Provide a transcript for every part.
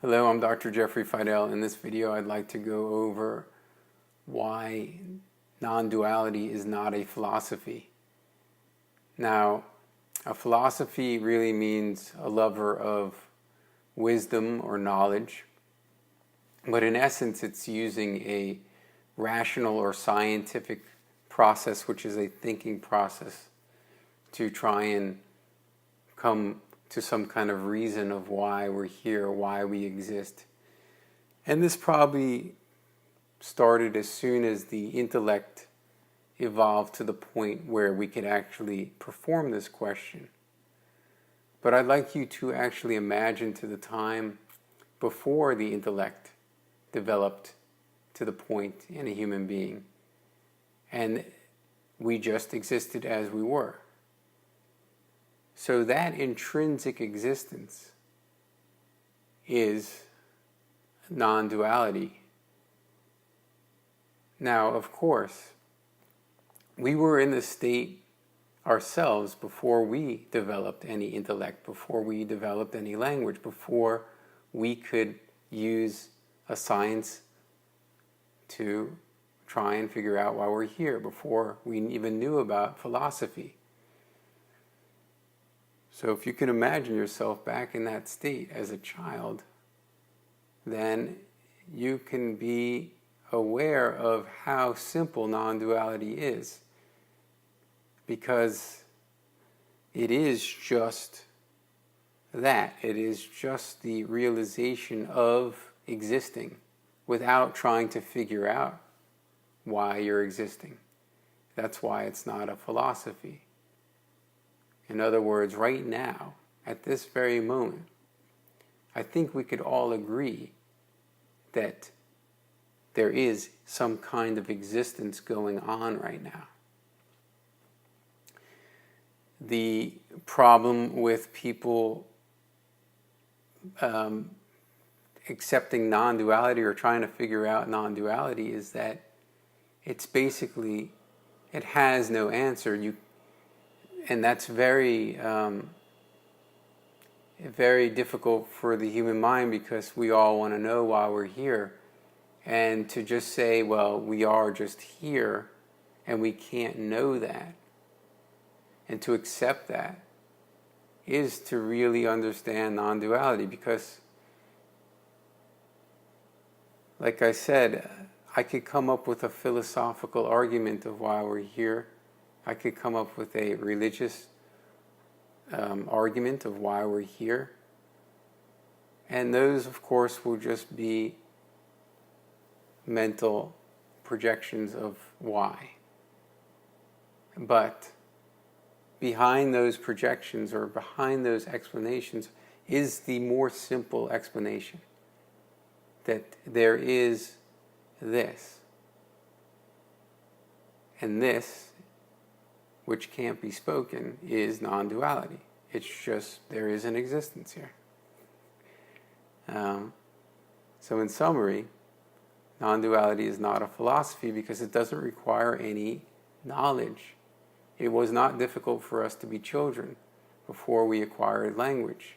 Hello, I'm Dr. Jeffrey Fidel. In this video, I'd like to go over why non-duality is not a philosophy. Now, a philosophy really means a lover of wisdom or knowledge, but in essence, it's using a rational or scientific process, which is a thinking process, to try and come to some kind of reason of why we're here, why we exist. And this probably started as soon as the intellect evolved to the point where we could actually perform this question. But I'd like you to actually imagine to the time before the intellect developed to the point in a human being, and we just existed as we were. So that intrinsic existence is non-duality. Now, of course, we were in the state ourselves before we developed any intellect, before we developed any language, before we could use a science to try and figure out why we're here, before we even knew about philosophy. So if you can imagine yourself back in that state as a child, then you can be aware of how simple non-duality is, because it is just that. It is just the realization of existing without trying to figure out why you're existing. That's why it's not a philosophy. In other words, right now, at this very moment, I think we could all agree that there is some kind of existence going on right now. The problem with people accepting non-duality or trying to figure out non-duality is that it's basically, it has no answer. And that's very difficult for the human mind, because we all want to know why we're here. And to just say, well, we are just here, and we can't know that, and to accept that, is to really understand non-duality. Because, like I said, I could come up with a philosophical argument of why we're here. I could come up with a religious argument of why we're here. And those, of course, will just be mental projections of why. But behind those projections, or behind those explanations, is the more simple explanation that there is this. And this, which can't be spoken, is non-duality. It's just, there is an existence here. So in summary, non-duality is not a philosophy because it doesn't require any knowledge. It was not difficult for us to be children before we acquired language.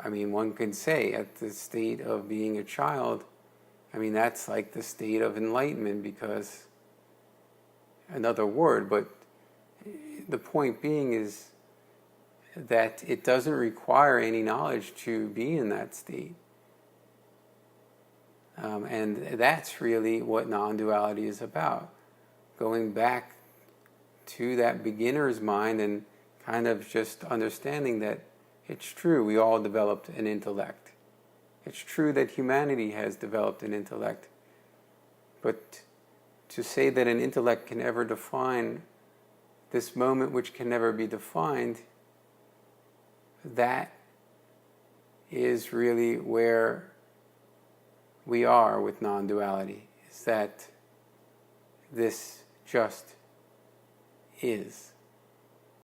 I mean, one can say at the state of being a child, I mean, that's like the state of enlightenment, because another word, but the point being is that it doesn't require any knowledge to be in that state. And that's really what non-duality is about. Going back to that beginner's mind and kind of just understanding that it's true, we all developed an intellect. It's true that humanity has developed an intellect. But to say that an intellect can ever define this moment which can never be defined, that is really where we are with non-duality, is that this just is.